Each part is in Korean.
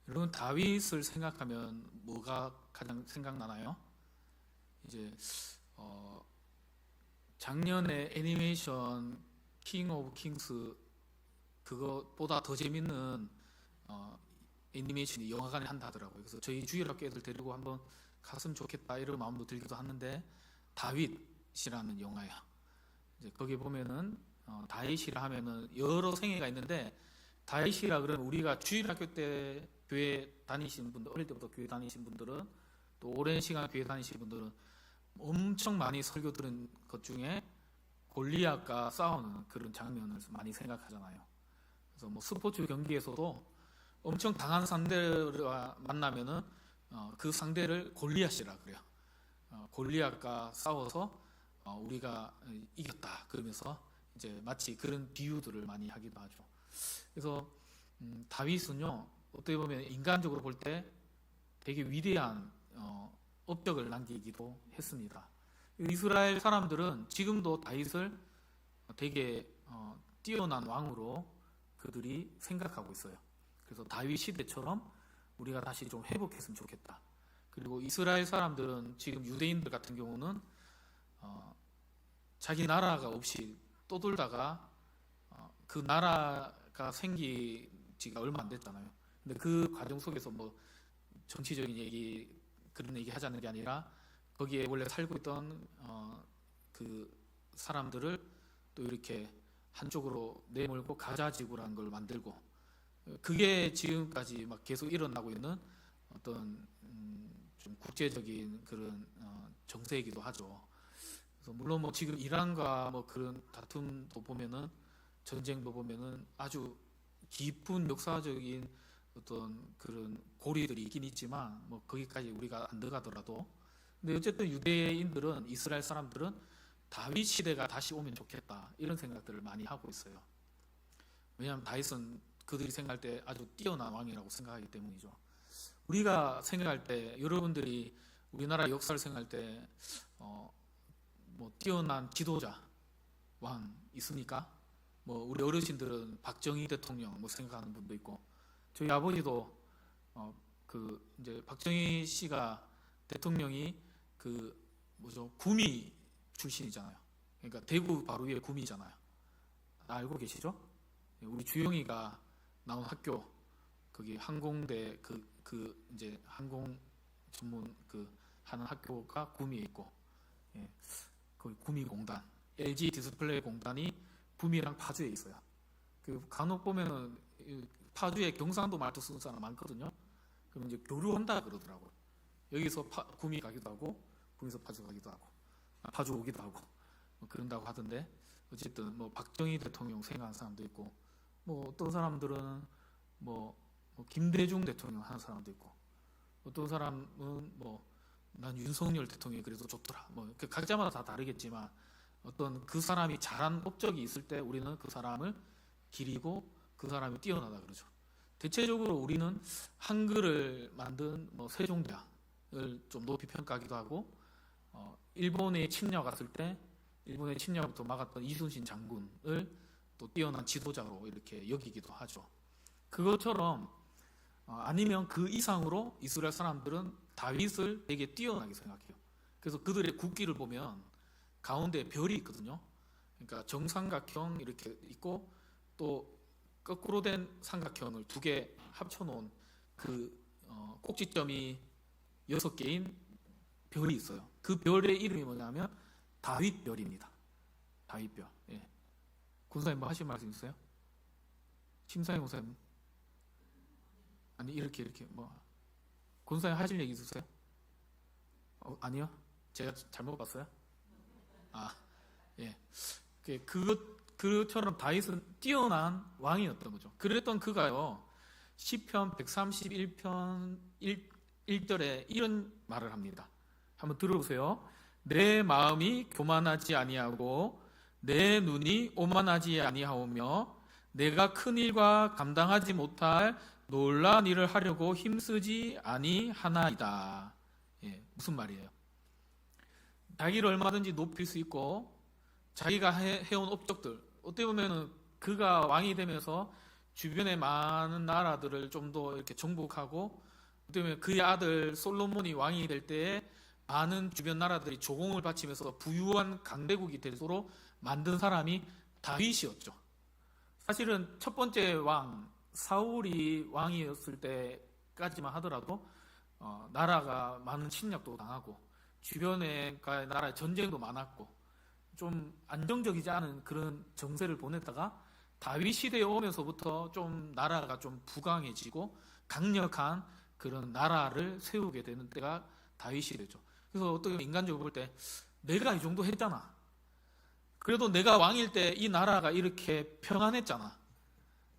여러분, 다윗을 생각하면 뭐가 가장 생각나나요? 이제 작년에 애니메이션 킹 오브 킹스, 그것보다 더 재밌는 애니메이션이 영화관에 한다더라고요. 그래서 저희 주일학교 애들 데리고 한번 갔으면 좋겠다 이런 마음도 들기도 하는데, 다윗이라는 영화야. 이제 거기 보면은 다윗이라 하면은 여러 생애가 있는데, 다윗이라 그러면 우리가 주일학교 때 교회 다니신 분들, 어릴 때부터 교회 다니신 분들은, 또 오랜 시간 교회 다니신 분들은 엄청 많이 설교 들은 것 중에 골리앗과 싸우는 그런 장면을 많이 생각하잖아요. 그래서 뭐 스포츠 경기에서도 엄청 강한 상대와 만나면은 그 상대를 골리앗이라 그래요. 골리앗과 싸워서 우리가 이겼다 그러면서 이제 마치 그런 비유들을 많이 하기도 하죠. 그래서 다윗은요, 어떻게 보면 인간적으로 볼 때 되게 위대한 업적을 남기기도 했습니다. 이스라엘 사람들은 지금도 다윗을 되게 뛰어난 왕으로 그들이 생각하고 있어요. 그래서 다윗 시대처럼 우리가 다시 좀 회복했으면 좋겠다. 그리고 이스라엘 사람들은 지금 유대인들 같은 경우는 자기 나라가 없이 떠돌다가 그 나라가 생기지가 얼마 안 됐잖아요. 근데 그 과정 속에서 뭐 정치적인 얘기, 그런 얘기 하자는 게 아니라, 거기에 원래 살고 있던 그 사람들을 또 이렇게 한쪽으로 내몰고 가자지구라는 걸 만들고, 그게 지금까지 막 계속 일어나고 있는 어떤 좀 국제적인 그런 정세이기도 하죠. 그래서 물론 뭐 지금 이란과 뭐 그런 다툼도 보면은, 전쟁도 보면은 아주 깊은 역사적인 어떤 그런 고리들이 있긴 있지만, 뭐 거기까지 우리가 안 들어가더라도, 근데 어쨌든 유대인들은, 이스라엘 사람들은 다윗 시대가 다시 오면 좋겠다 이런 생각들을 많이 하고 있어요. 왜냐하면 다윗은 그들이 생각할 때 아주 뛰어난 왕이라고 생각하기 때문이죠. 우리가 생각할 때, 여러분들이 우리나라 역사를 생각할 때 뭐 뛰어난 지도자, 왕 있습니까? 뭐 우리 어르신들은 박정희 대통령 뭐 생각하는 분도 있고, 저희 아버지도 그 이제 박정희 씨가, 대통령이 그 뭐죠, 구미 출신이잖아요. 그러니까 대구 바로 위에 구미잖아요. 알고 계시죠? 우리 주영이가 나온 학교, 거기 항공대 그 이제 항공 전문 그 하는 학교가 구미에 있고, 예, 거기 구미공단, LG 디스플레이 공단이 구미랑 파주에 있어요. 그 간혹 보면은 파주에 경상도 말투 쓰는 사람 많거든요. 그럼 이제 교류한다 그러더라고요. 여기서 구미 가기도 하고, 구미에서 파주 가기도 하고, 파주 오기도 하고, 뭐 그런다고 하던데, 어쨌든 뭐 박정희 대통령 생각하는 사람도 있고, 뭐 어떤 사람들은 뭐 김대중 대통령 하는 사람도 있고, 어떤 사람은 뭐 난 윤석열 대통령이 그래도 좋더라. 뭐 각자마다 다 다르겠지만, 어떤 그 사람이 잘한 업적이 있을 때 우리는 그 사람을 기리고 그 사람이 뛰어나다 그러죠. 대체적으로 우리는 한글을 만든 뭐 세종대왕을 좀 높이 평가하기도 하고, 일본의 침략 왔을 때 일본의 침략부터 막았던 이순신 장군을 또 뛰어난 지도자로 이렇게 여기기도 하죠. 그것처럼 아니면 그 이상으로 이스라엘 사람들은 다윗을 되게 뛰어나게 생각해요. 그래서 그들의 국기를 보면 가운데 별이 있거든요. 그러니까 정삼각형 이렇게 있고, 또 거꾸로 된 삼각형을 두 개 합쳐놓은 그 꼭지점이 6개인 별이 있어요. 그 별의 이름이 뭐냐면 다윗별입니다. 다윗별. 예. 군사님 뭐 하실 말씀 있어요? 심사임 목사님. 아니 이렇게 뭐 군사님 하실 얘기 있으세요? 아니요? 제가 잘못 봤어요? 예. 그것처럼 다윗은 뛰어난 왕이었던 거죠. 그랬던 그가요, 시편 131편 1절에 이런 말을 합니다. 한번 들어보세요. 내 마음이 교만하지 아니하고 내 눈이 오만하지 아니하오며 내가 큰 일과 감당하지 못할 놀라운 일을 하려고 힘쓰지 아니하나이다. 예, 무슨 말이에요? 자기를 얼마든지 높일 수 있고, 자기가 해온 업적들, 어떻게 보면은 그가 왕이 되면서 주변에 많은 나라들을 좀 더 이렇게 정복하고, 그다음에 그의 아들 솔로몬이 왕이 될 때에 많은 주변 나라들이 조공을 바치면서 부유한 강대국이 되도록 만든 사람이 다윗이었죠. 사실은 첫 번째 왕 사울이 왕이었을 때까지만 하더라도 나라가 많은 침략도 당하고 주변에 나라의 전쟁도 많았고 좀 안정적이지 않은 그런 정세를 보냈다가 다윗 시대에 오면서부터 좀 나라가 좀 부강해지고 강력한 그런 나라를 세우게 되는 때가 다윗 시대죠. 그래서 어떻게 인간적으로 볼 때 내가 이 정도 했잖아. 그래도 내가 왕일 때 이 나라가 이렇게 평안했잖아.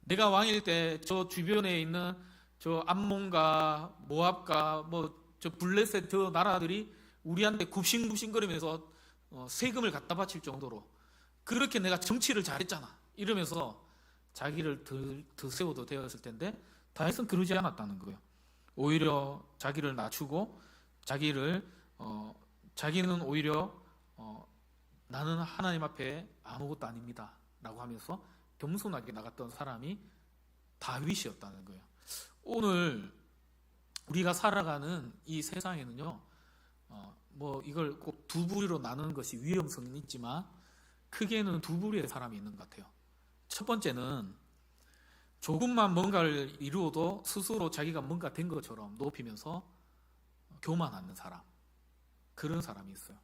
내가 왕일 때 저 주변에 있는 저 암몬과 모압과 뭐 저 블레셋 저 나라들이 우리한테 굽신굽신거리면서 세금을 갖다 바칠 정도로 그렇게 내가 정치를 잘했잖아. 이러면서 자기를 더 세워도 되었을 텐데 다윗은 그러지 않았다는 거예요. 오히려 자기를 낮추고 자기는 오히려 나는 하나님 앞에 아무것도 아닙니다 라고 하면서 겸손하게 나갔던 사람이 다윗이었다는 거예요. 오늘 우리가 살아가는 이 세상에는요, 뭐 이걸 꼭 두 부류로 나누는 것이 위험성은 있지만 크게는 두 부류의 사람이 있는 것 같아요. 첫 번째는 조금만 뭔가를 이루어도 스스로 자기가 뭔가 된 것처럼 높이면서 교만하는 사람, 그런 사람이 있어요.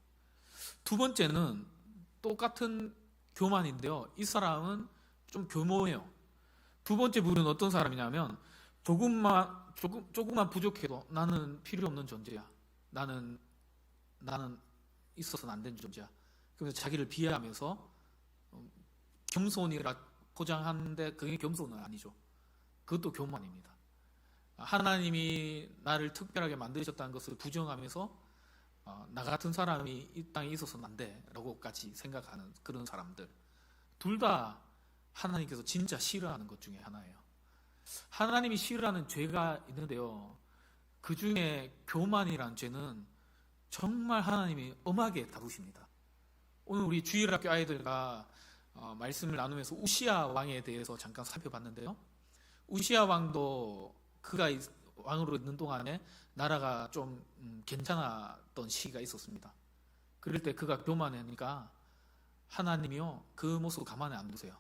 두 번째는 똑같은 교만인데요, 이 사람은 좀 교모해요. 두 번째 부류는 어떤 사람이냐면 조금만 부족해도 나는 필요 없는 존재야. 나는 있어서는 안 되는 존재야. 그래서 자기를 비하하면서 겸손이라 포장하는데 그게 겸손은 아니죠. 그것도 교만입니다. 하나님이 나를 특별하게 만드셨다는 것을 부정하면서 나 같은 사람이 이 땅에 있어서는 안 돼 라고까지 생각하는 그런 사람들, 둘 다 하나님께서 진짜 싫어하는 것 중에 하나예요. 하나님이 싫어하는 죄가 있는데요, 그 중에 교만이란 죄는 정말 하나님이 엄하게 다루십니다. 오늘 우리 주일학교 아이들과 말씀을 나누면서 우시야 왕에 대해서 잠깐 살펴봤는데요, 우시야 왕도 그가 왕으로 있는 동안에 나라가 좀 괜찮았던 시기가 있었습니다. 그럴 때 그가 교만하니까 하나님이요 그 모습을 가만히 안 두세요.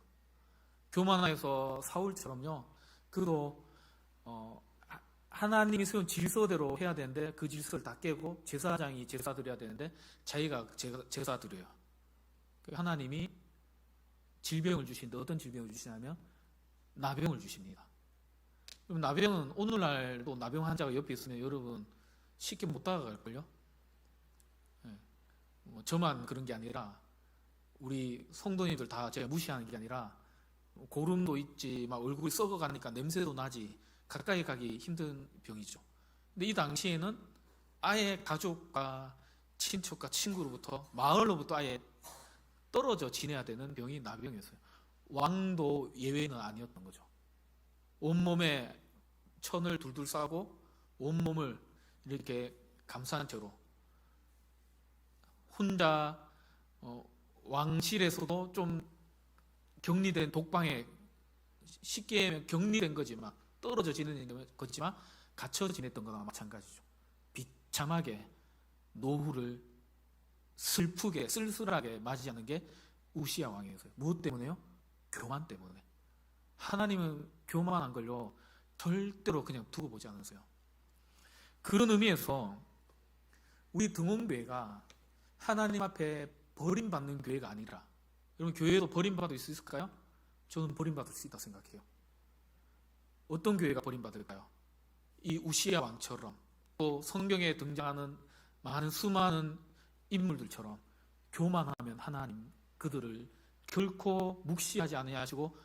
교만해서 사울처럼요, 그도 하나님이 세운 질서대로 해야 되는데 그 질서를 다 깨고 제사장이 제사 드려야 되는데 자기가 제사 드려요. 하나님이 질병을 주시는데 어떤 질병을 주시냐면 나병을 주십니다. 그럼 나병은 오늘날도 나병 환자가 옆에 있으면 여러분 쉽게 못 다가갈걸요? 저만 그런 게 아니라 우리 성도님들 다 제가 무시하는 게 아니라 고름도 있지, 막 얼굴이 썩어가니까 냄새도 나지, 가까이 가기 힘든 병이죠. 근데 이 당시에는 아예 가족과 친척과 친구로부터 마을로부터 아예 떨어져 지내야 되는 병이 나병이었어요. 왕도 예외는 아니었던 거죠. 온몸에 천을 둘둘 싸고 온몸을 이렇게 감싼 채로 혼자 왕실에서도 좀 격리된 독방에 쉽게 격리된 거지만 떨어져 지내는 거지만 갇혀 지냈던 거나 마찬가지죠. 비참하게 노후를 슬프게 쓸쓸하게 맞이하는 게 우시야 왕이었어요. 무엇 때문에요? 교만 때문에. 하나님은 교만한 걸요 절대로 그냥 두고 보지 않으세요. 그런 의미에서 우리 등홍교회가 하나님 앞에 버림받는 교회가 아니라, 여러분 교회도 버림받을 수 있을까요? 저는 버림받을 수 있다고 생각해요. 어떤 교회가 버림받을까요? 이 우시야 왕처럼, 또 성경에 등장하는 수많은 인물들처럼 교만하면 하나님 그들을 결코 묵시하지 아니하시고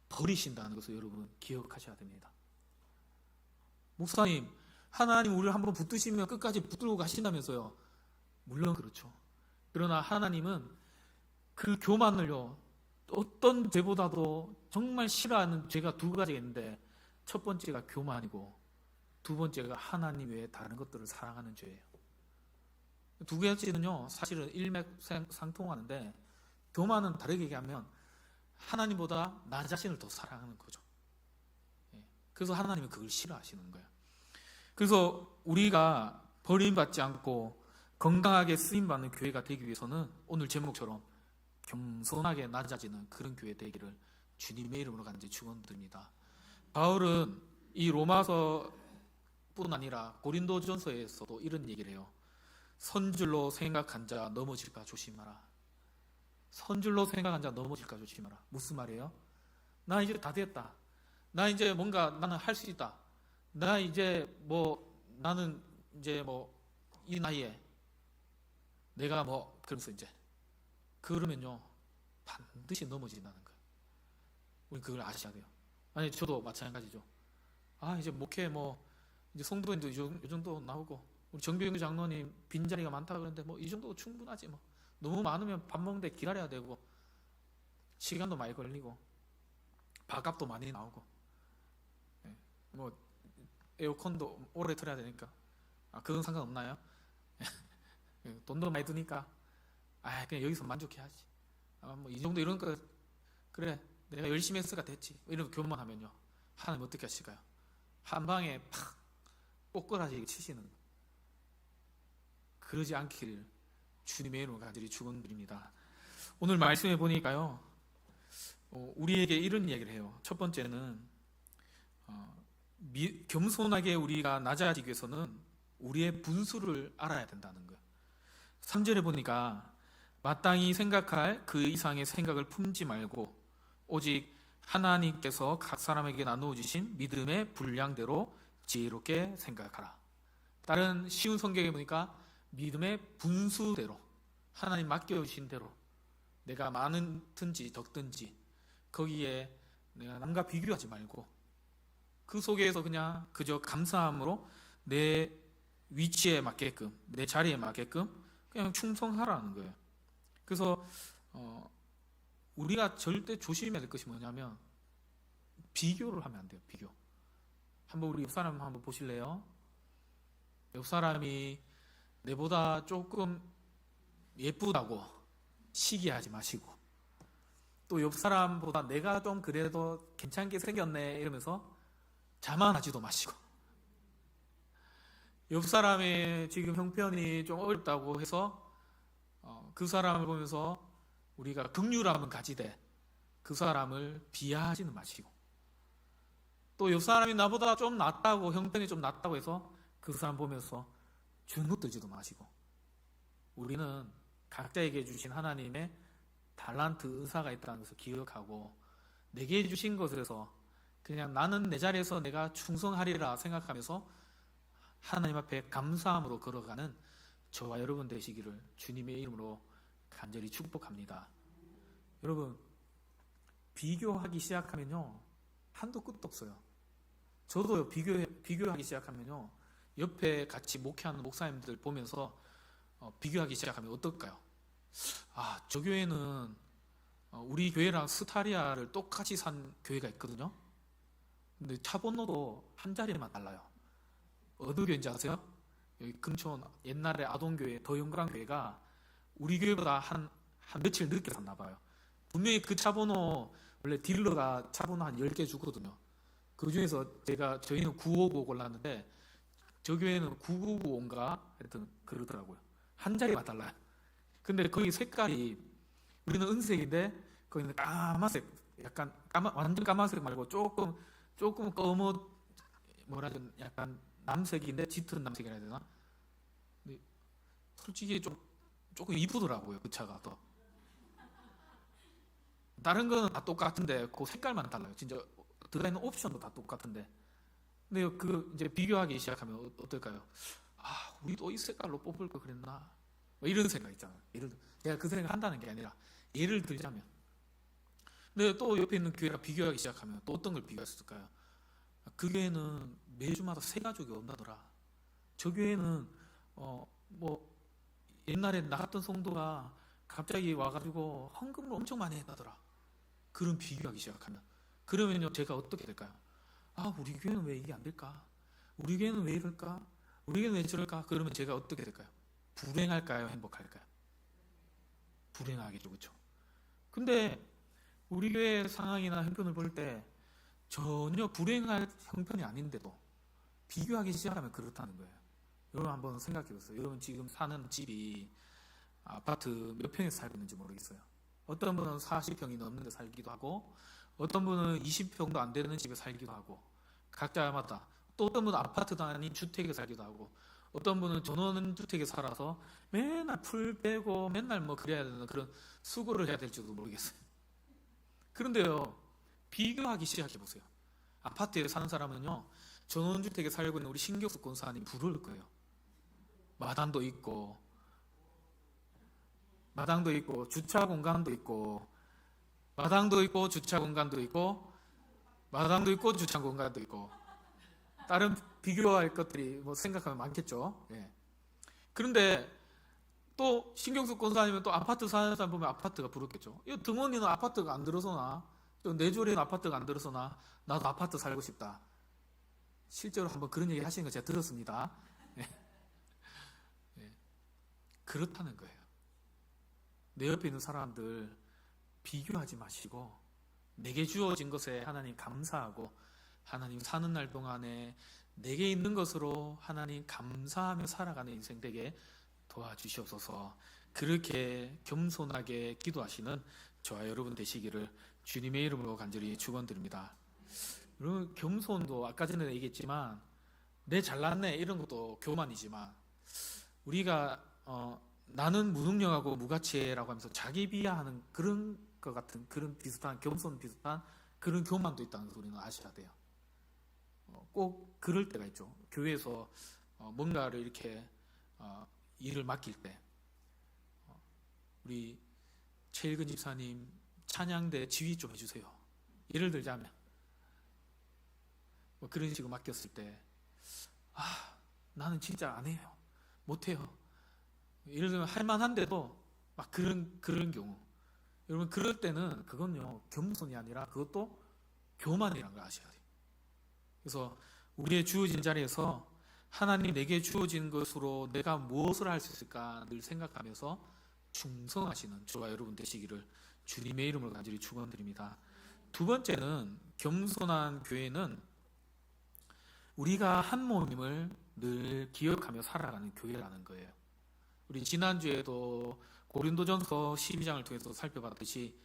버리신다는 것을 여러분 기억하셔야 됩니다. 목사님, 하나님 우리를 한번 붙드시면 끝까지 붙들고 가신다면서요. 물론 그렇죠. 그러나 하나님은 그 교만을요, 어떤 죄보다도 정말 싫어하는 죄가 두 가지가 있는데, 첫 번째가 교만이고 두 번째가 하나님 외에 다른 것들을 사랑하는 죄예요. 두 가지는요 사실은 일맥상통하는데, 교만은 다르게 얘기하면 하나님보다 나 자신을 더 사랑하는 거죠. 그래서 하나님은 그걸 싫어하시는 거예요. 그래서 우리가 버림받지 않고 건강하게 쓰임받는 교회가 되기 위해서는 오늘 제목처럼 겸손하게 낮아지는 그런 교회 되기를 주님의 이름으로 간절히 축원드립니다. 바울은 이 로마서뿐 아니라 고린도전서에서도 이런 얘기를 해요. 선줄로 생각한 자 넘어질까 조심하라. 선줄로 생각한 자 넘어질까 조심하라. 무슨 말이에요? 나 이제 다 됐다. 나 이제 뭔가 나는 할 수 있다. 나는 이제 이 나이에 내가 그러면서 이제 그러면요 반드시 넘어진다는 거예요. 우리 그걸 아셔야 돼요. 아니 저도 마찬가지죠. 이제 목회 이제 성도인도 이 정도 나오고 우리 정병규 장로님 빈자리가 많다 그러는데 이 정도 충분하지 너무 많으면 밥 먹는데 기다려야 되고 시간도 많이 걸리고 밥값도 많이 나오고 에어컨도 오래 틀어야 되니까 그건 상관없나요? 돈도 많이 드니까 그냥 여기서 만족해야지. 이 정도 이런 거 그래 내가 열심히 했으니까 됐지 이런 교만하면요 하나님 어떻게 하실까요? 한 방에 팍 꼬꾸라지 치시는 거예요. 그러지 않기를 주님의 이름으로 간절히 축원드립니다. 오늘 말씀해 보니까요 우리에게 이런 얘기를 해요. 첫 번째는 겸손하게 우리가 낮아지기 위해서는 우리의 분수를 알아야 된다는 거예요. 3절에 보니까 마땅히 생각할 그 이상의 생각을 품지 말고 오직 하나님께서 각 사람에게 나누어 주신 믿음의 분량대로 지혜롭게 생각하라. 다른 쉬운 성경에 보니까 믿음의 분수대로 하나님 맡겨주신 대로 내가 많든지 적든지 거기에 내가 남과 비교하지 말고 그 속에서 그냥 그저 감사함으로 내 위치에 맞게끔 내 자리에 맞게끔 그냥 충성하라는 거예요. 그래서 우리가 절대 조심해야 될 것이 뭐냐면 비교를 하면 안 돼요. 비교. 한번 우리 옆 사람 한번 보실래요? 옆 사람이 내보다 조금 예쁘다고 시기하지 마시고 또 옆 사람보다 내가 좀 그래도 괜찮게 생겼네 이러면서 자만하지도 마시고 옆 사람의 지금 형편이 좀 어렵다고 해서 그 사람을 보면서 우리가 긍휼함은 가지되 그 사람을 비하하지는 마시고 또 옆 사람이 나보다 좀 낫다고 형편이 좀 낫다고 해서 그 사람 보면서 주눅들지도 마시고 우리는 각자에게 주신 하나님의 달란트 은사가 있다는 것을 기억하고 내게 주신 것에서 그냥 나는 내 자리에서 내가 충성하리라 생각하면서 하나님 앞에 감사함으로 걸어가는 저와 여러분 되시기를 주님의 이름으로 간절히 축복합니다. 여러분 비교하기 시작하면요 한도 끝도 없어요. 저도 비교하기 시작하면요 옆에 같이 목회하는 목사님들 보면서 비교하기 시작하면 어떨까요? 저 교회는 우리 교회랑 스타리아를 똑같이 산 교회가 있거든요. 근데 차 번호도 한 자리만 달라요. 어느 교회인지 아세요? 여기 금천 옛날에 아동교회 더영광교회가 우리 교회보다 한 며칠 늦게 샀나 봐요. 분명히 그 차 번호 원래 딜러가 차 번호 한 10개 주거든요. 그 중에서 저희는 959 골랐는데 저 교회는 9995인가 하여튼 그러더라고요. 한 자리가 달라요. 근데 거기 색깔이 우리는 은색인데 거기는 까만색, 약간 완전 까만색 말고 조금 약간 남색인데 짙은 남색이라 해야 되나? 근데 솔직히 조금 이쁘더라고요. 그 차가 더. 다른 거는 다 똑같은데 그 색깔만 달라요. 진짜 들어있는 옵션도 다 똑같은데. 근데 이제 비교하기 시작하면 어떨까요? 우리도 이 색깔로 뽑을 걸 그랬나? 이런 생각 있잖아요. 내가 그 생각 한다는 게 아니라 예를 들자면. 근데 또 옆에 있는 교회가 비교하기 시작하면 또 어떤 걸 비교했을까요? 그 교회는 매주마다 새 가족이 온다더라. 저 교회는 옛날에 나갔던 성도가 갑자기 와가지고 헌금을 엄청 많이 했다더라. 그런 비교하기 시작하면 그러면요 제가 어떻게 될까요? 우리 교회는 왜 이게 안 될까? 우리 교회는 왜 이럴까? 우리 교회는 왜 저럴까? 그러면 제가 어떻게 될까요? 불행할까요? 행복할까요? 불행하겠죠, 그렇죠? 근데 우리 교회 상황이나 형편을 볼 때 전혀 불행할 형편이 아닌데도 비교하기 시작하면 그렇다는 거예요. 여러분 한번 생각해 보세요. 여러분 지금 사는 집이 아파트 몇 평에서 살고 있는지 모르겠어요. 어떤 분은 40평이 넘는데 살기도 하고, 어떤 분은 20평도 안 되는 집에 살기도 하고, 각자마다. 또 어떤 분은 아파트도 아닌 주택에 살기도 하고, 어떤 분은 전원주택에 살아서 맨날 풀 빼고 맨날 뭐 그래야 되는 그런 수고를 해야 될지도 모르겠어요. 그런데요, 비교하기 시작해 보세요. 아파트에 사는 사람은요, 전원주택에 살고 있는 우리 신경숙 권사님 부러울 거예요. 마당도 있고 주차 공간도 있고, 마당도 있고 주차 공간도 있고, 마당도 있고 주차 공간도 있고, 다른 비교할 것들이 뭐 생각하면 많겠죠. 예. 그런데 또 신경숙 권사님은 또 아파트 사는 사람 보면 아파트가 부럽겠죠. 이 등원이는 아파트가 안 들어서나, 또 내조리는 아파트가 안 들어서나 나도 아파트 살고 싶다. 실제로 한번 그런 얘기 하시는 거 제가 들었습니다. 예. 예. 그렇다는 거예요. 내 옆에 있는 사람들 비교하지 마시고, 내게 주어진 것에 하나님 감사하고, 하나님 사는 날 동안에 내게 있는 것으로 하나님 감사하며 살아가는 인생 되게 도와주시옵소서. 그렇게 겸손하게 기도하시는 저와 여러분 되시기를 주님의 이름으로 간절히 축원드립니다. 여러분, 겸손도 아까 전에 얘기했지만 내 잘났네 이런 것도 교만이지만, 우리가 나는 무능력하고 무가치라고 하면서 자기 비하하는 그런 것 같은, 그런 비슷한, 겸손 비슷한 그런 교만도 있다는 걸 우리는 아셔야 돼요. 꼭 그럴 때가 있죠. 교회에서 뭔가를 이렇게 일을 맡길 때, 우리 최일근 집사님 찬양대 지휘 좀 해주세요. 예를 들자면 뭐 그런 식으로 맡겼을 때, 나는 진짜 안 해요, 못해요. 예를 들면 할만한데도 막 그런 경우, 여러분 그럴 때는 그건요 겸손이 아니라 그것도 교만이라는 걸 아셔야 돼요. 그래서 우리의 주어진 자리에서 하나님 내게 주어진 것으로 내가 무엇을 할 수 있을까 늘 생각하면서 충성하시는 저와 여러분 되시기를 주님의 이름으로 간절히 축원드립니다. 두 번째는, 겸손한 교회는 우리가 한 몸임을 늘 기억하며 살아가는 교회라는 거예요. 우리 지난주에도 고린도전서 12장을 통해서 살펴봤듯이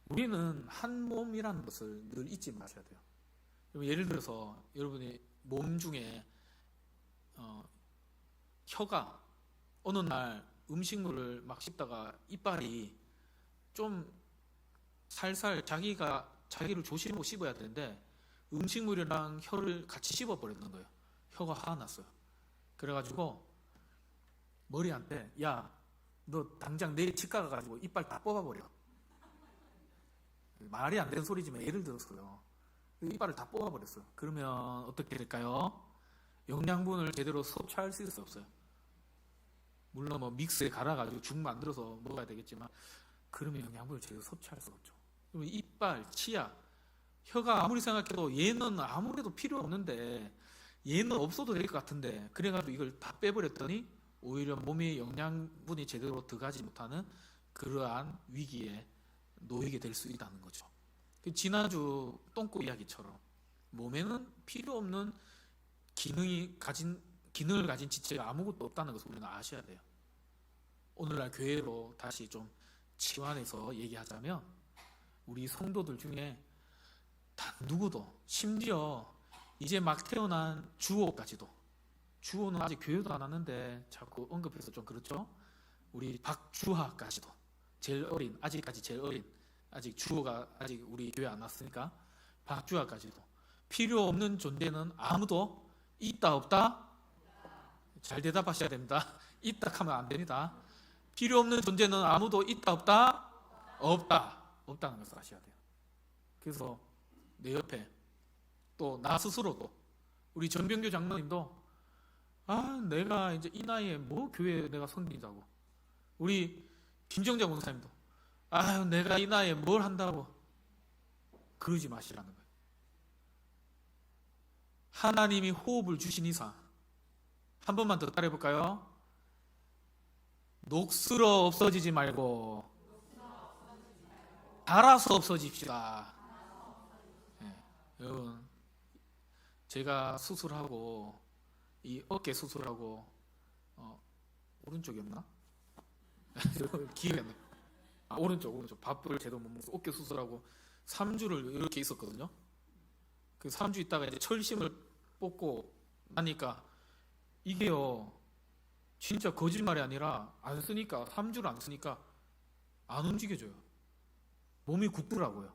우리는 한 몸이라는 것을 늘 잊지 마셔야 돼요. 예를 들어서 여러분이 몸 중에 혀가 어느 날 음식물을 막 씹다가 이빨이 좀 살살 자기를 조심하고 씹어야 되는데 음식물이랑 혀를 같이 씹어버렸는 거예요. 혀가 화가 났어요. 그래가지고 머리한테, 야, 너 당장 내일 치과 가가지고 이빨 다 뽑아버려. 말이 안 되는 소리지만 예를 들었어요. 이빨을 다 뽑아버렸어요. 그러면 어떻게 될까요? 영양분을 제대로 섭취할 수 있을 수 없어요. 물론 뭐 믹스에 갈아가지고 죽 만들어서 먹어야 되겠지만, 그러면 영양분을 제대로 섭취할 수 없죠. 그러면 이빨, 치아, 혀가 아무리 생각해도 얘는 아무래도 필요 없는데, 얘는 없어도 될 것 같은데, 그래가지고 이걸 다 빼버렸더니 오히려 몸에 영양분이 제대로 들어가지 못하는 그러한 위기에 놓이게 될 수 있다는 거죠. 지난주 똥꼬 이야기처럼 몸에는 필요 없는 기능을 가진 지체가 아무것도 없다는 것을 우리는 아셔야 돼요. 오늘날 교회로 다시 좀 치환해서 얘기하자면, 우리 성도들 중에 단 누구도, 심지어 이제 막 태어난 주호까지도, 주호는 아직 교회도 안 왔는데 자꾸 언급해서 좀 그렇죠? 우리 박주하까지도, 제일 어린, 아직까지 제일 어린, 아직 주호가 아직 우리 교회 안 왔으니까 박주하까지도 필요 없는 존재는 아무도 있다 없다? 잘 대답하셔야 됩니다. 있다 하면 안 됩니다. 필요 없는 존재는 아무도 있다 없다? 없다는 것을 아셔야 돼요. 그래서 내 옆에, 또 나 스스로도, 우리 전병규 장로님도 내가 이제 이 나이에 뭐 교회에 내가 섬긴다고, 우리 김정자 목사님도 내가 이 나이에 뭘 한다고 그러지 마시라는 거예요. 하나님이 호흡을 주신 이상, 한 번만 더 따라해볼까요? 녹슬어 없어지지 말고 알아서 없어집시다. 네. 여러분, 제가 수술하고 이 어깨 수술하고 오른쪽이었나? 기억이 안 나요. 오른쪽 밥을 제대로 못 먹어서 어깨 수술하고 3주를 이렇게 있었거든요. 그 3주 있다가 이제 철심을 뽑고 나니까 이게요, 진짜 거짓말이 아니라 안 쓰니까, 3주를 안 쓰니까 안 움직여져요. 몸이 굳더라고요.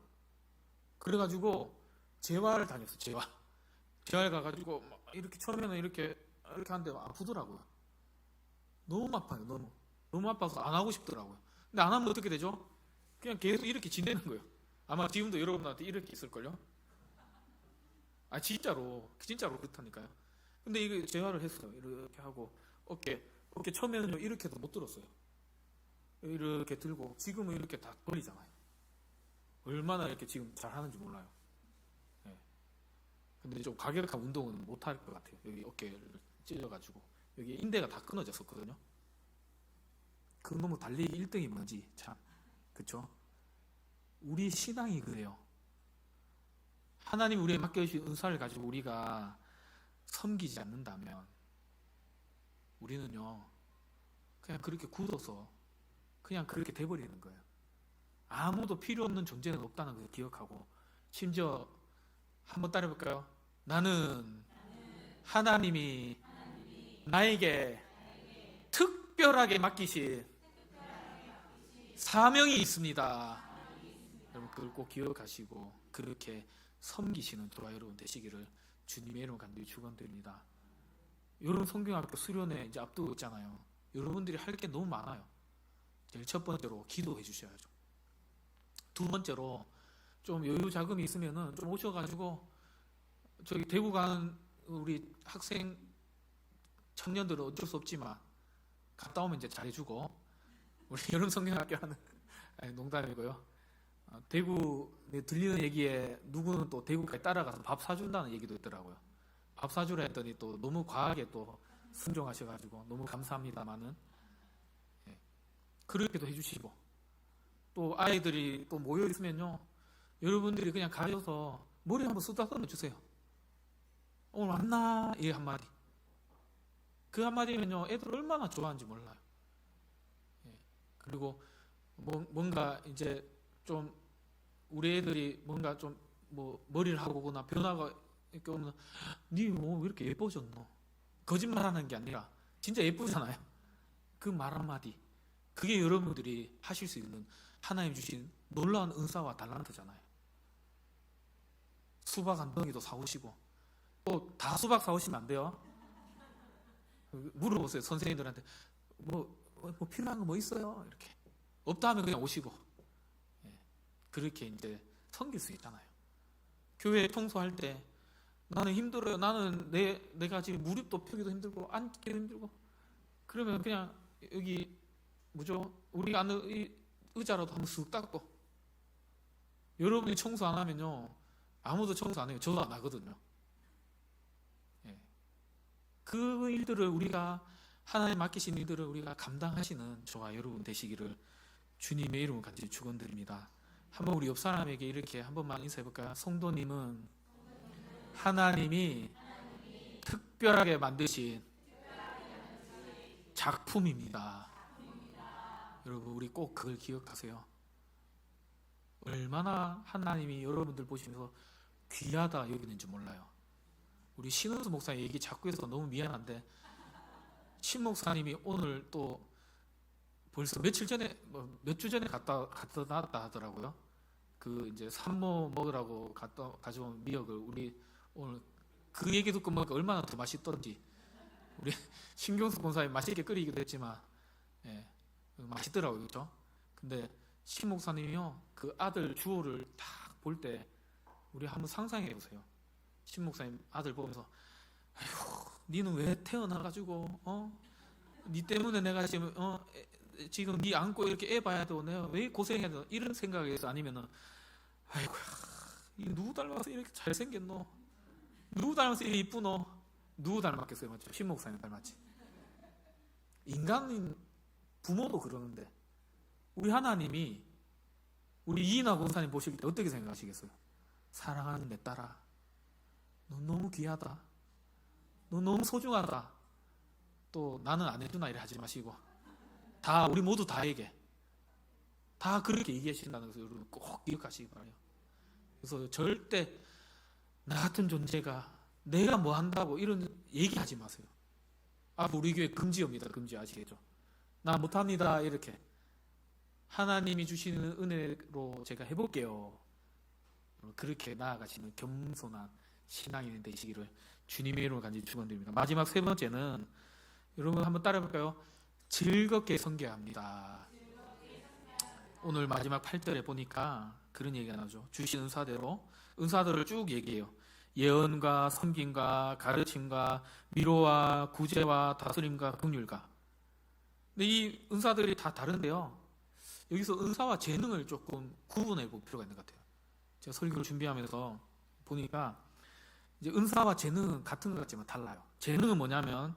그래가지고 재활 다녔어요. 재활 가가지고 막 이렇게 처음에는 이렇게 하는데 아프더라고요. 너무 아파요. 너무 아파서 안 하고 싶더라고요. 근데 안 하면 어떻게 되죠? 그냥 계속 이렇게 지내는 거예요. 아마 지금도 여러분한테 이렇게 있을걸요? 진짜로 그렇다니까요. 근데 이거 재활을 했어요. 이렇게 하고 어깨 처음에는요 이렇게도 못 들었어요. 이렇게 들고 지금은 이렇게 다 벌리잖아요. 얼마나 이렇게 지금 잘 하는지 몰라요. 네. 근데 좀 과격한 운동은 못 할 것 같아요. 여기 어깨를 찔려가지고 여기 인대가 다 끊어졌었거든요. 그 놈의 달리기 1등이 뭔지 참, 그쵸? 우리 신앙이 그래요. 하나님 우리에게 맡겨주신 은사를 가지고 우리가 섬기지 않는다면 우리는요 그냥 그렇게 굳어서 그냥 그렇게 돼버리는 거예요. 아무도 필요 없는 존재는 없다는 걸 기억하고, 심지어 한번 따라해볼까요? 나는 하나님이 나에게 특별하게 맡기신 사명이 있습니다. 여러분 그걸 꼭 기억하시고 그렇게 섬기시는 저와 여러분 되시기를 주님의 이름 간절히 축원드립니다. 여러분 성경학교 수련회 이제 앞두고 있잖아요. 여러분들이 할 게 너무 많아요. 제일 첫 번째로 기도해 주셔야죠. 두 번째로 좀 여유 자금이 있으면은 좀 오셔가지고 저기 대구 가는 우리 학생 청년들은 어쩔 수 없지만 갔다 오면 이제 잘해주고, 우리 여름 성경학교 하는 농담이고요. 대구에 들리는 얘기에 누구는 또 대구까지 따라가서 밥 사준다는 얘기도 있더라고요. 밥 사주라 했더니 또 너무 과하게 또 순종하셔가지고 너무 감사합니다만은, 그렇게도 해주시고, 또 아이들이 또 모여 있으면요 여러분들이 그냥 가셔서 머리 한번 쓰다듬어 주세요. 오늘 왔나? 이 한마디. 그 한마디면요 애들 얼마나 좋아하는지 몰라요. 그리고 뭔가 이제 좀 우리 애들이 뭔가 좀 뭐 머리를 하고 오거나 변화가 이렇게 오면 니 뭐 왜 이렇게 예뻐졌노? 거짓말하는 게 아니라 진짜 예쁘잖아요. 그 말 한마디, 그게 여러분들이 하실 수 있는 하나님 주신 놀라운 은사와 달란트잖아요. 수박 한 덩이도 사오시고, 또 다 수박 사오시면 안 돼요. 물어보세요 선생님들한테. 뭐 필요한 거 뭐 있어요? 이렇게 없다 하면 그냥 오시고, 그렇게 이제 섬길 수 있잖아요. 교회 청소할 때 나는 힘들어요. 나는 내가 지금 무릎도 펴기도 힘들고 앉기도 힘들고, 그러면 그냥 여기 뭐죠? 우리가 아는 이 의자라도 한번 쓱 닦고. 여러분이 청소 안 하면요 아무도 청소 안 해요. 저도 안 하거든요. 그 일들을 우리가 하나님 맡기신 일들을 우리가 감당하시는 저와 여러분 되시기를 주님의 이름으로 간절히 축원드립니다. 한번 우리 옆 사람에게 이렇게 한 번만 인사해 볼까요? 성도님은 하나님이 특별하게 만드신 작품입니다. 여러분 우리 꼭 그걸 기억하세요. 얼마나 하나님이 여러분들 보시면서 귀하다 여기는지 몰라요. 우리 신은수 목사님 얘기 자꾸 해서 너무 미안한데, 신 목사님이 오늘 또 벌써 며칠 전에 몇 주 전에 갔다 나왔다 하더라고요. 그 이제 산모 먹으라고 가져온 미역을 우리 오늘 그 얘기 듣고 먹으니까 얼마나 더 맛있던지. 우리 신경수 권사님 맛있게 끓이기도 했지만 맛있더라고요. 그렇죠? 근데 신 목사님이요 그 아들 주호를 딱 볼 때 우리 한번 상상해 보세요. 신 목사님 아들 보면서 아이고 니는 왜 태어나가지고 니 때문에 내가 지금 니 안고 이렇게 애 봐야 되고 내가 왜 고생해야 되나 이런 생각에서, 아니면은 아이고야 이 누구 닮아서 이렇게 잘생겼노? 누구 닮아서 이렇게 이쁘노? 누구 닮았겠어요? 맞죠? 신 목사님 닮았지. 인간인 부모도 그러는데 우리 하나님이 우리 이인하 권사님 보실 때 어떻게 생각하시겠어요? 사랑하는 내 딸아 넌 너무 귀하다. 넌 너무 소중하다. 또 나는 안 해주나 이래 하지 마시고 다 우리 모두 다에게 다 그렇게 얘기하신다는 것을 여러분 꼭 기억하시기 바라요. 그래서 절대 나 같은 존재가 내가 뭐 한다고 이런 얘기하지 마세요. 우리 교회 금지입니다. 금지 아시겠죠? 나 못합니다. 이렇게 하나님이 주시는 은혜로 제가 해볼게요. 그렇게 나아가시는 겸손한 신앙인이 되시기를 주님의 이름으로 간절히 축원드립니다. 마지막 세 번째는 여러분 한번 따라해볼까요? 즐겁게 섬겨야 합니다. 오늘 마지막 8절에 보니까 그런 얘기가 나오죠. 주신 은사대로 은사들을 쭉 얘기해요. 예언과 섬김과 가르침과 위로와 구제와 다스림과 긍휼과. 근데 이 은사들이 다 다른데요. 여기서 은사와 재능을 조금 구분해 볼 필요가 있는 것 같아요. 제가 설교를 준비하면서 보니까 이제 은사와 재능은 같은 것 같지만 달라요. 재능은 뭐냐면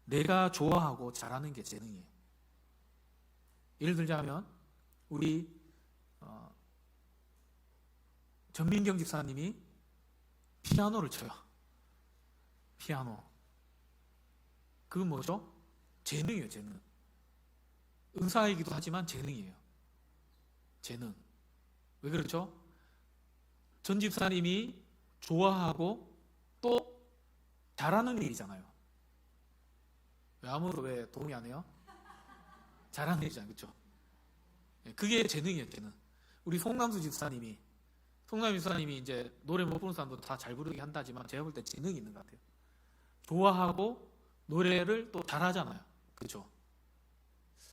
내가 좋아하고 잘하는 게 재능이에요. 예를 들자면 우리 전민경 집사님이 피아노를 쳐요. 피아노. 그건 뭐죠? 재능이에요. 재능. 은사이기도 하지만 재능이에요. 재능. 왜 그렇죠? 전 집사님이 좋아하고 또 잘하는 일이잖아요. 아무도 왜 동의 안 해요? 잘하는 일이잖아요. 그렇죠? 그게 재능이에요. 재능. 우리 송남수 집사님이 이제 노래 못 부르는 사람도 다 잘 부르게 한다지만 제가 볼 때 재능이 있는 것 같아요. 좋아하고 노래를 또 잘하잖아요. 그렇죠?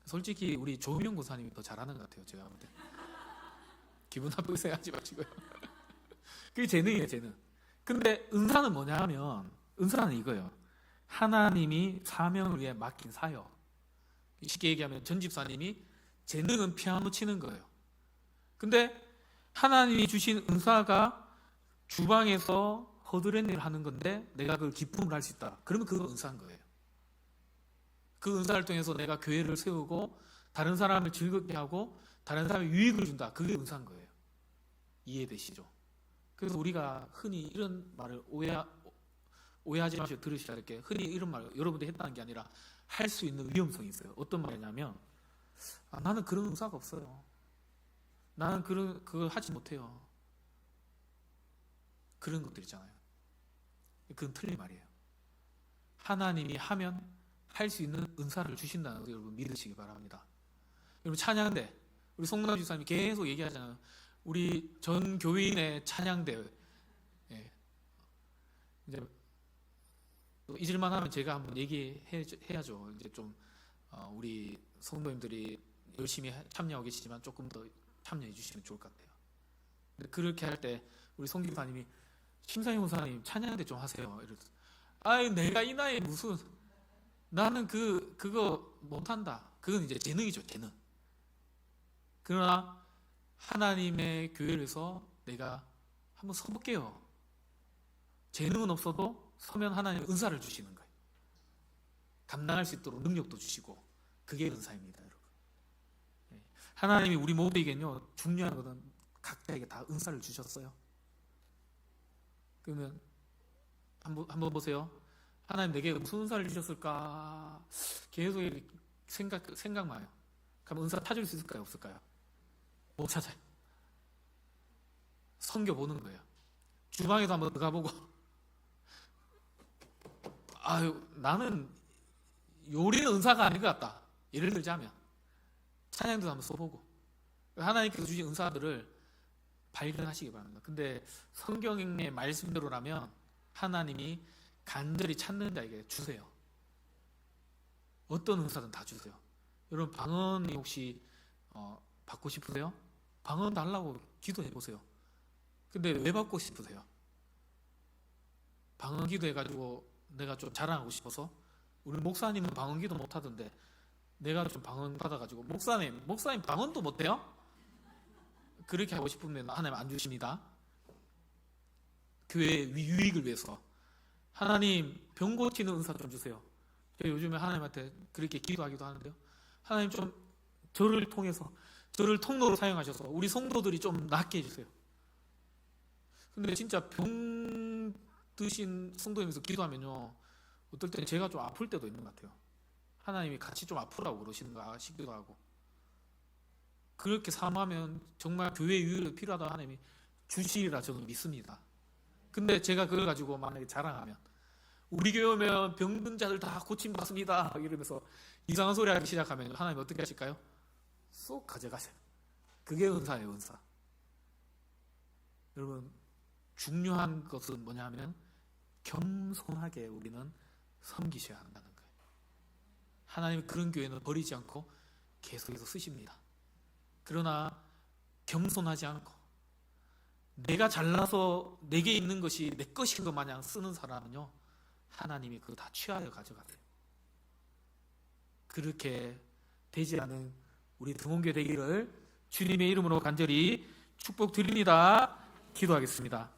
솔직히 우리 조명 고사님이 더 잘하는 것 같아요. 제가 볼 때. 기분 나쁘게 생각하지 마시고요. 그게 재능이에요. 재능. 근데 은사는 뭐냐 하면 은사는 이거예요. 하나님이 사명을 위해 맡긴 사역. 쉽게 얘기하면 전 집사님이 재능은 피아노 치는 거예요. 근데 하나님이 주신 은사가 주방에서 허드렛 일을 하는 건데 내가 그걸 기쁨을 할 수 있다. 그러면 그건 은사인 거예요. 그 은사를 통해서 내가 교회를 세우고 다른 사람을 즐겁게 하고 다른 사람에 유익을 준다. 그게 은사인 거예요. 이해되시죠? 그래서 우리가 흔히 이런 말을 오해하지 마시고 들으셔야 될 게 흔히 이런 말 여러분들이 했다는 게 아니라 할 수 있는 위험성이 있어요. 어떤 말이냐면 나는 그런 은사가 없어요. 나는 그걸 하지 못해요. 그런 것들 있잖아요. 그건 틀린 말이에요. 하나님이 하면 할 수 있는 은사를 주신다는 걸 여러분 믿으시기 바랍니다. 여러분 찬양대 우리 송남 집사님이 계속 얘기하잖아요. 우리 전 교인의 찬양대 이제 또 잊을만 하면 제가 한번 얘기해야죠. 이제 좀 우리 성도님들이 열심히 참여하고 계시지만 조금 더 참여해 주시면 좋을 것 같아요. 근데 그렇게 할 때 우리 송 집사님이 심상희 목사님 찬양대 좀 하세요. 이래서 내가 이 나이에 무슨 나는 그거 못한다. 그건 이제 재능이죠. 재능. 그러나 하나님의 교회에서 내가 한번 서볼게요. 재능은 없어도 서면 하나님 은사를 주시는 거예요. 감당할 수 있도록 능력도 주시고 그게 은사입니다. 여러분. 하나님이 우리 모두에게는요 중요한 것은 각자에게 다 은사를 주셨어요. 그러면 한번 보세요. 하나님 내게 무슨 은사를 주셨을까 계속 생각만 해요. 그럼 은사 찾을 수 있을까요? 없을까요? 못 찾아요. 섬겨보는 거예요. 주방에도 한번 들어가보고 나는 요리는 은사가 아닌 것 같다. 예를 들자면 찬양도 한번 써보고 하나님께서 주신 은사들을 발견하시기 바랍니다. 근데 성경의 말씀대로라면 하나님이 간절히 찾는 자에게 주세요. 어떤 은사든 다 주세요. 여러분 방언이 혹시 받고 싶으세요? 방언 달라고 기도해보세요. 근데 왜 받고 싶으세요? 방언 기도해가지고 내가 좀 자랑하고 싶어서? 우리 목사님은 방언 기도 못하던데 내가 좀 방언 받아가지고 목사님 방언도 못해요? 그렇게 하고 싶으면 하나님 안 주십니다. 교회의 유익을 위해서 하나님 병 고치는 은사 좀 주세요. 제가 요즘에 하나님한테 그렇게 기도하기도 하는데요. 하나님 좀 저를 통로로 사용하셔서 우리 성도들이 좀 낫게 해주세요. 근데 진짜 병 드신 성도님께서 기도하면요, 어떨 때는 제가 좀 아플 때도 있는 것 같아요. 하나님이 같이 좀 아프라고 그러시는가 싶기도 하고. 그렇게 사모하면 정말 교회 유일로 필요하다 하나님이 주시리라 저는 믿습니다. 근데 제가 그걸 가지고 만약에 자랑하면, 우리 교회 오면 병든 자들 다 고침받습니다 이러면서 이상한 소리 하기 시작하면 하나님 어떻게 하실까요? 쏙 가져가세요. 그게 은사예요, 은사. 여러분, 중요한 것은 뭐냐 하면 겸손하게 우리는 섬기셔야 한다는 거예요. 하나님은 그런 교회는 버리지 않고 계속해서 쓰십니다. 그러나 겸손하지 않고 내가 잘나서 내게 있는 것이 내 것인 것 마냥 쓰는 사람은요, 하나님이 그거 다 취하여 가져가세요. 그렇게 되지 않은 우리 등원교회 되기를 주님의 이름으로 간절히 축복드립니다. 기도하겠습니다.